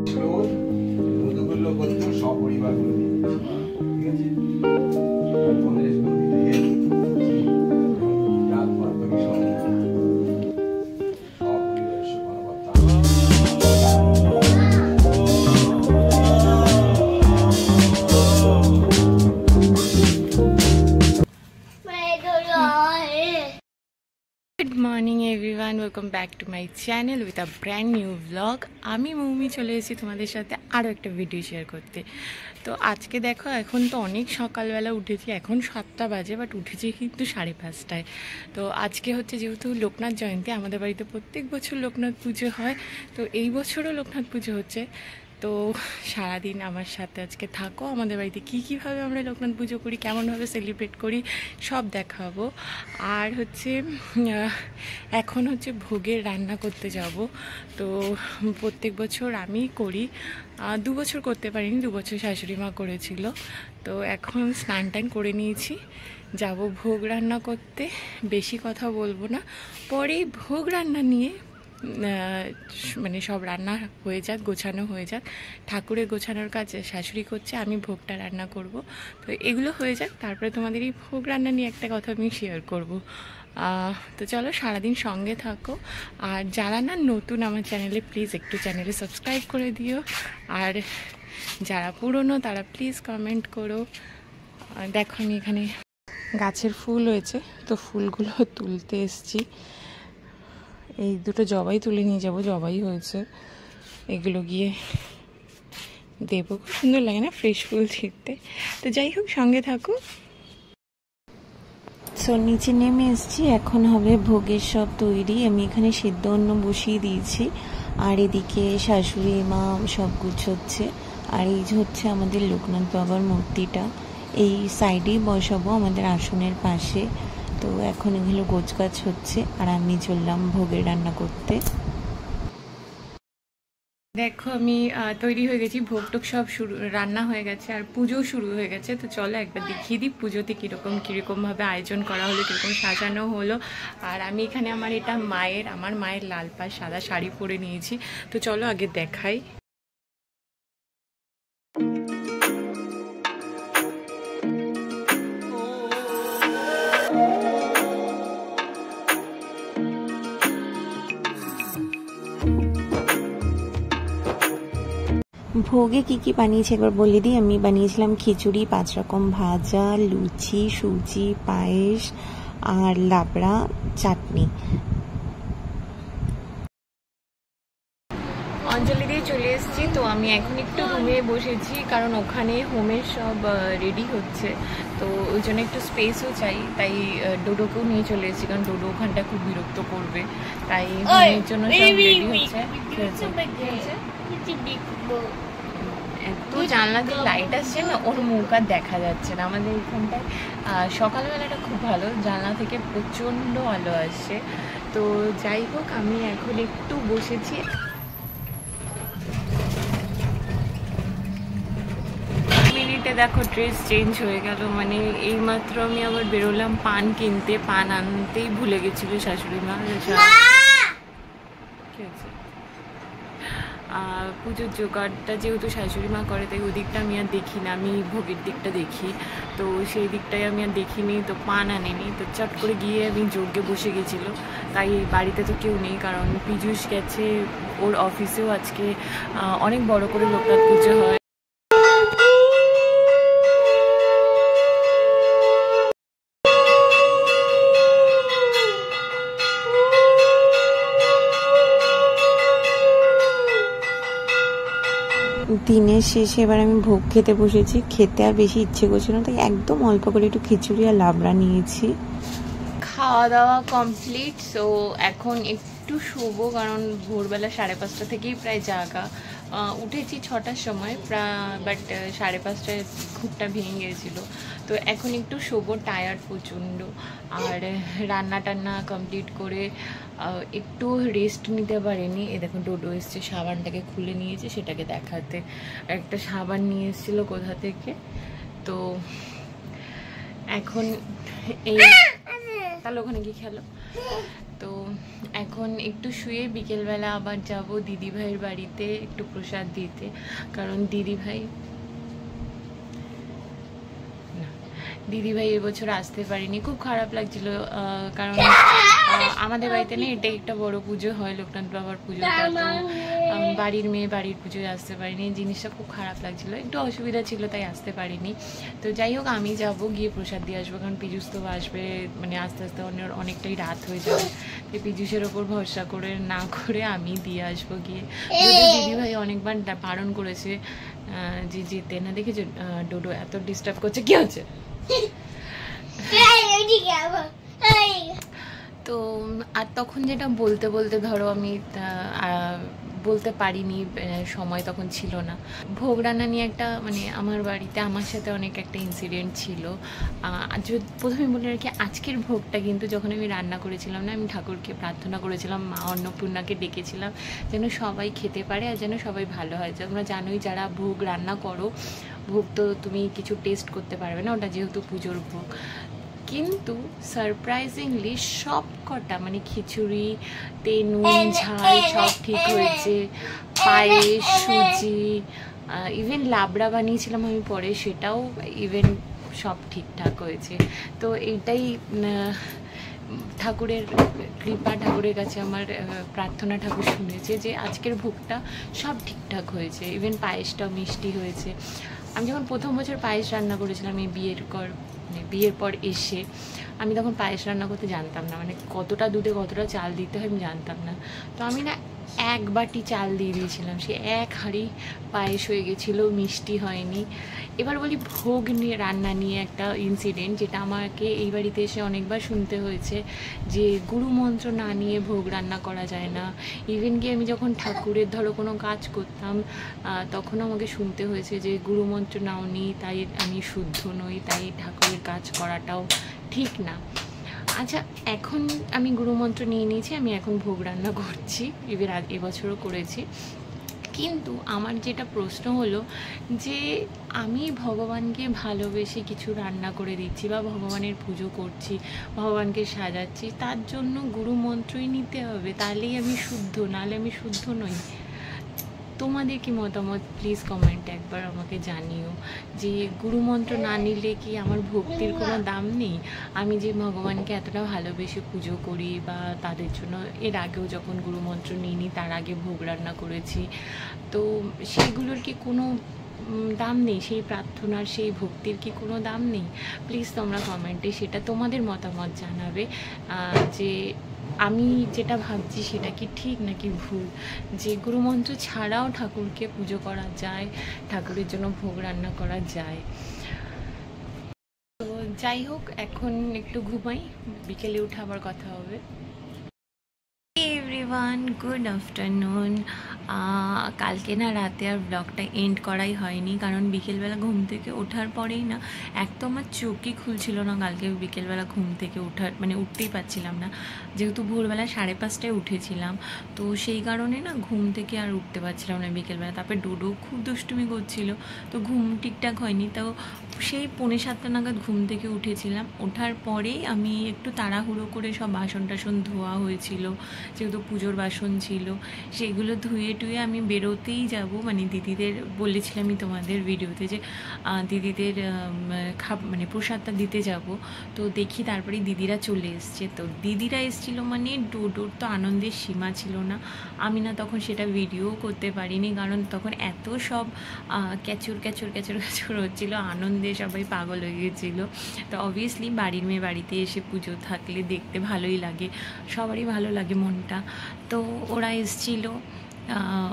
মধুগুলো করতো সপরিবারগুলো ঠিক আছে Good morning everyone, welcome back to my channel with a brand new vlog. আমি মৌমি চলে এসেছি তোমাদের সাথে আরও একটা ভিডিও শেয়ার করতে। তো আজকে দেখো, এখন তো অনেক সকালবেলা উঠেছি, এখন 7টা বাজে, বাট উঠেছি কিন্তু 5:30টায়। তো আজকে হচ্ছে যেহেতু লোকনাথ জয়ন্তী, আমাদের বাড়িতে প্রত্যেক বছর লোকনাথ পুজো হয়, তো এই বছরও লোকনাথ পুজো হচ্ছে। তো সারাদিন আমার সাথে আজকে থাকো, আমাদের বাড়িতে কীভাবে আমরা লোকনাথ পুজো করি, কেমনভাবে সেলিব্রেট করি সব দেখাবো। আর হচ্ছে এখন হচ্ছে ভোগের রান্না করতে যাব। তো প্রত্যেক বছর আমি করি, 2 বছর করতে পারিনি, 2 বছর শাশুড়ি মা করেছিল। তো এখন স্নান টান করে নিয়েছি, যাব ভোগ রান্না করতে। বেশি কথা বলবো না, পরেই ভোগ রান্না নিয়ে মানে সব রান্না হয়ে যাক, গোছানো হয়ে যাক। ঠাকুরের গোছানোর কাজ শাশুড়ি করছে, আমি ভোগটা রান্না করব। তো এগুলো হয়ে যাক, তারপরে তোমাদের এই ভোগ রান্না নিয়ে একটা কথা আমি শেয়ার করব। তো চলো, সারাদিন সঙ্গে থাকো। আর যারা না নতুন আমার চ্যানেলে, প্লিজ একটু চ্যানেলে সাবস্ক্রাইব করে দিও। আর যারা পুরনো তারা প্লিজ কমেন্ট করো। দেখো, আমি এখানে গাছের ফুল হয়েছে, তো ফুলগুলো তুলতে এসছি। এই দুটো জবাই তুলে নিয়ে যাব, জবাই হয়েছে, এগুলো গিয়ে দেবো। খুব সুন্দর লাগে না ফ্রেশ ফুল দেখতে? তো যাই হোক, সঙ্গে থাকো। সো নিচে নেমে এসেছি, এখন হবে ভোগের সব তৈরি। আমি এখানে সিদ্ধ অন্ন বসিয়ে দিয়েছি, আর এদিকে শাশুড়ি মা সব গুছোচ্ছে। আর এই যে হচ্ছে আমাদের লোকনাথ বাবার মূর্তিটা, এই সাইডেই বসাবো আমাদের আসনের পাশে। তো এখন এগুলো গোছগাছ হচ্ছে, আর আমি চললাম ভোগের রান্না করতে। দেখো, আমি তৈরি হয়ে গেছি, ভোগ টোগ সব রান্না হয়ে গেছে, আর পুজো শুরু হয়ে গেছে। তো চলো একবার দেখিয়ে দিই পুজোতে কীরকমভাবে আয়োজন করা হলো, কীরকম সাজানো হলো। আর আমি এখানে আমার মায়ের লাল পাড় সাদা শাড়ি পরে নিয়েছি। তো চলো আগে দেখাই। ভোগে কি বানিয়েছি একবার বলে দিই। আমি বানিয়েছিলাম খিচুড়ি, 5 রকম ভাজা, লুচি, সুজি, পায়েস আর লাবড়া, চাটনি। অঞ্জলি দিয়ে চলে এসেছি। তো আমি এখন একটু রুমে বসেছি, কারণ ওখানে হোমের সব রেডি হচ্ছে, তো ওই জন্য একটু স্পেসও চাই। তাই ডোডোকেও নিয়ে চলে এসেছি, কারণ ডোডো ওখানটা খুব বিরক্ত করবে, তাই হোমের জন্য সব রেডি হচ্ছে। এত জানলা দিয়ে লাইট আসছে না, ওর মুখ আর দেখা যাচ্ছে না। আমাদের এখানটায় সকালবেলাটা খুব ভালো, জানলা থেকে প্রচণ্ড আলো আসছে। তো যাই হোক, আমি এখন একটু বসেছি। মিনিটে দেখো ড্রেস চেঞ্জ হয়ে গেল। মানে এইমাত্র আমি আবার বেরোলাম পান কিনতে, পান আনতেই ভুলে গেছিলো শাশুড়ি মা। পুজোর জোগাড়টা যেহেতু শাশুড়ি মা করে, তাই ওই দিকটা আমি আর দেখি না, আমি ভোগের দিকটা দেখি। তো সেই দিকটাই আমি আর দেখিনি, তো পান আনিনি। তো চট করে গিয়ে আমি যজ্ঞে বসে গেছিলো, তাই বাড়িতে তো কেউ নেই, কারণ পীযূষ গেছে ওর অফিসেও। আজকে অনেক বড় করে লোকনাথ পুজো হয়। দিনের শেষে এবার আমি ভোগ খেতে বসেছি। খেতে আর বেশি ইচ্ছে করছে না, তাই একদম অল্প করে একটু খিচুড়ি আর লাবড়া নিয়েছি। খাওয়া দাওয়া কমপ্লিট। সো এখন একটু শোবো, কারণ ভোরবেলা 5:30 থেকেই প্রায় জাগা। উঠেছি 6টার সময় বাট 5:30টায় ঘুমটা ভেঙে গিয়েছিলো। তো এখন একটু শোবো, টায়ার্ড প্রচণ্ড। আর রান্না টান্না কমপ্লিট করে একটু রেস্ট নিতে পারিনি। এ দেখুন, ডোডো এসছে, সাবানটাকে খুলে নিয়েছে, সেটাকে দেখাতে। একটা সাবান নিয়ে এসেছিলো কোথা থেকে। তো এখন এই তাহলে ওখানে গিয়ে খেলো। তো এখন একটু শুয়ে বিকেলবেলা আবার যাব দিদিভাইয়ের বাড়িতে একটু প্রসাদ দিতে, কারণ দিদিভাই এবছর আসতে পারিনি। খুব খারাপ লাগছিল, কারণ আমাদের বাড়িতে না এটা একটা বড় পুজো হয়, লোকনাথ বাবার পুজোটা। তো বাড়ির মেয়ে বাড়ির পুজোয় আসতে পারিনি, জিনিসটা খুব খারাপ লাগছিল, একটু অসুবিধা ছিল, তাই আসতে পারিনি। তো যাই হোক, আমি যাব, গিয়ে প্রসাদ দিয়ে আসবো, কারণ পীযুষ তো আসবে, মানে আস্তে আস্তে অনেকটাই রাত হয়ে যাবে। তো পীযুষের ওপর ভরসা করে না করে আমি দিয়ে আসবো গিয়ে। যদিও দিদিভাই অনেকবার বারণ করেছে যে যেতে না। দেখেছো ডোডো এত ডিস্টার্ব করছে, কি হচ্ছে? তো আর তখন যেটা বলতে বলতে ধরো আমি বলতে পারিনি, সময় তখন ছিল না। ভোগ রান্না নিয়ে একটা মানে আমার বাড়িতে আমার সাথে অনেক একটা ইনসিডেন্ট ছিল। প্রথমে বলে রাখি, আজকের ভোগটা কিন্তু যখন আমি রান্না করেছিলাম না, আমি ঠাকুরকে প্রার্থনা করেছিলাম, মা অন্নপূর্ণাকে ডেকেছিলাম যেন সবাই খেতে পারে আর যেন সবাই ভালো হয়। তোমরা জানোই যারা ভোগ রান্না করো, ভোগ তো তুমি কিছু টেস্ট করতে পারবে না, ওটা যেহেতু পুজোর ভোগ। কিন্তু সারপ্রাইজিংলি সব কটা মানে খিচুড়িতে নুন ঝাল সব ঠিক হয়েছে, পায়েস, সুজি, ইভেন লাবড়া বানিয়েছিলাম আমি পরে, সেটাও ইভেন সব ঠিকঠাক হয়েছে। তো এইটাই ঠাকুরের কৃপা, ঠাকুরের কাছে আমার প্রার্থনা, ঠাকুর শুনেছে যে আজকের ভোগটা সব ঠিকঠাক হয়েছে, ইভেন পায়েসটাও মিষ্টি হয়েছে। আমি যখন প্রথম বছর পায়েস রান্না করেছিলাম এই বিয়ের পর এসে, আমি তখন পায়েস রান্না করতে জানতাম না, মানে কতটা দুধে কতটা চাল দিতে হয় আমি জানতাম না। তো আমি না 1 বাটি চাল দিয়ে দিয়েছিলাম, সে 1 হাঁড়ি পায়েস হয়ে গেছিলো, মিষ্টি হয়নি। এবার বলি ভোগ নিয়ে, রান্না নিয়ে একটা ইনসিডেন্ট, যেটা আমাকে এই বাড়িতে এসে অনেকবার শুনতে হয়েছে যে গুরু মন্ত্র না নিয়ে ভোগ রান্না করা যায় না। ইভেন কি আমি যখন ঠাকুরের ধরো কোনো কাজ করতাম, তখন আমাকে শুনতে হয়েছে যে গুরু মন্ত্র নাও নি, তাই আমি শুদ্ধ নই, তাই ঠাকুরের কাজ করাটাও ঠিক না। আচ্ছা, এখন আমি গুরুমন্ত্র নিয়ে নিয়েছি, আমি এখন ভোগ রান্না করছি, এবার এবছরও করেছি। কিন্তু আমার যেটা প্রশ্ন হলো যে আমি ভগবানকে ভালোবেসে কিছু রান্না করে দিচ্ছি বা ভগবানের পুজো করছি, ভগবানকে সাজাচ্ছি, তার জন্য গুরুমন্ত্রই নিতে হবে, তাহলেই আমি শুদ্ধ, নাহলে আমি শুদ্ধ নই। তোমাদের কি মতামত প্লিজ কমেন্টে একবার আমাকে জানিও, যে গুরুমন্ত্র না নিলে কি আমার ভক্তির কোনো দাম নেই? আমি যে ভগবানকে এতটা ভালোবেসে পুজো করি, বা তাদের জন্য এর আগেও যখন গুরুমন্ত্র নিইনি তার আগে ভোগ রান্না করেছি, তো সেইগুলোর কি কোনো দাম নেই? সেই প্রার্থনার, সেই ভক্তির কি কোনো দাম নেই? প্লিজ তোমরা কমেন্টে সেটা তোমাদের মতামত জানাবে, যে আমি যেটা ভাবছি সেটা কি ঠিক নাকি ভুল, যে গুরুমন্ত্র ছাড়াও ঠাকুরকে পুজো করা যায়, ঠাকুরের জন্য ভোগ রান্না করা যায়। তো যাই হোক, এখন একটু ঘুমাই, বিকেলে উঠে আবার কথা হবে। Everyone, good afternoon. কালকে না রাতে আর ব্লগটা এন্ড করাই হয়নি, কারণ বিকেলবেলা ঘুম থেকে ওঠার পরেই না, এক তো আমার চোখই খুলছিল না কালকে বিকেলবেলা ঘুম থেকে উঠতেই পারছিলাম না, যেহেতু ভোরবেলা 5:30টায় উঠেছিলাম, তো সেই কারণে না ঘুম থেকে আর উঠতে পারছিলাম না বিকেলবেলা। তারপরে ডোডো খুব দুষ্টুমি করছিল, তো ঘুম ঠিকঠাক হয়নি। তো সেই 6:45 নাগাদ ঘুম থেকে উঠেছিলাম, ওঠার পরেই আমি একটু তাড়াহুড়ো করে সব বাসন টাসন ধোয়া হয়েছিল, যেহেতু পুজোর বাসন ছিল, সেগুলো ধুয়ে টুয়ে আমি বেরোতেই যাব, মানে দিদিদের বলেছিলামই তোমাদের ভিডিওতে যে দিদিদের প্রসাদটা দিতে যাব। তো দেখি তারপরে দিদিরা চলে এসছে। তো দিদিরা এসেছিলো মানে ডোডোর তো আনন্দের সীমা ছিল না। আমি না তখন সেটা ভিডিও করতে পারিনি, কারণ তখন এত সব ক্যাচুর ক্যাচুর ক্যাচুর ক্যাচুর হচ্ছিলো, আনন্দে সবাই পাগল হয়ে গেছিলো। তো অবভিয়াসলি বাড়ির মেয়ে বাড়িতে এসে পুজো থাকলে দেখতে ভালোই লাগে, সবারই ভালো লাগে মনটা। তো ওরা এসেছিলো,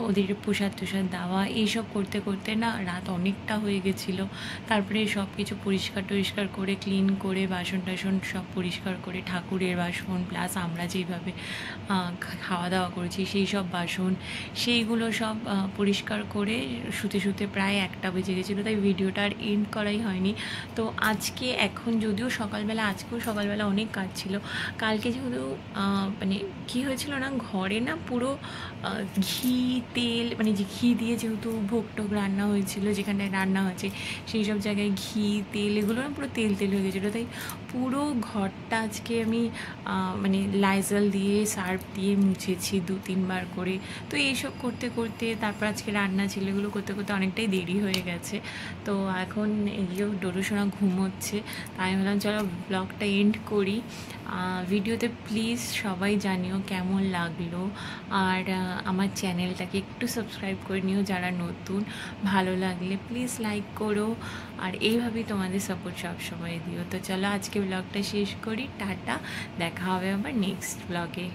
ওদের প্রসাদ টুসাদ দেওয়া এইসব করতে করতে না রাত অনেকটা হয়ে গেছিলো। তারপরে সব কিছু পরিষ্কার টরিষ্কার করে, ক্লিন করে, বাসন টাসন সব পরিষ্কার করে, ঠাকুরের বাসন প্লাস আমরা যেইভাবে খাওয়া দাওয়া করেছি সেই সব বাসন, সেইগুলো সব পরিষ্কার করে শুতে শুতে প্রায় 1টা বেজে গেছিলো, তাই ভিডিওটা আর এন্ড করাই হয়নি। তো আজকে এখন যদিও আজকেও সকালবেলা অনেক কাজ ছিল। কালকে যেহেতু কী হয়েছিল না, ঘরে না পুরো ঘি ঘি তেল মানে যে ঘি দিয়ে যেহেতু ভোগ টোগ রান্না হয়েছিল, যেখানটায় রান্না হয়েছে সেই সব জায়গায় ঘি তেল এগুলো না পুরো তেল তেল হয়ে গেছিলো। তাই পুরো ঘরটা আজকে আমি মানে লাইজল দিয়ে সার্ফ দিয়ে মুছেছি 2-3 বার করে। তো এইসব করতে করতে তারপর আজকে রান্না ছিল, এগুলো করতে করতে অনেকটাই দেরি হয়ে গেছে। তো এখন এগিয়েও ডোডোসোনা ঘুমোচ্ছে, তাই আমি ভাবলাম চলো ব্লগটা এন্ড করি। ভিডিওতে প্লিজ সবাই জানিও কেমন লাগলো, আর আমার চ্যানেলটাকে একটু সাবস্ক্রাইব করে নিও যারা নতুন। ভালো লাগলে প্লিজ লাইক করো, আর এইভাবেই তোমাদের সাপোর্ট সবসময় দিও। তো চলো আজকে ব্লগটা শেষ করি, টাটা, দেখা হবে আবার নেক্সট ব্লগে।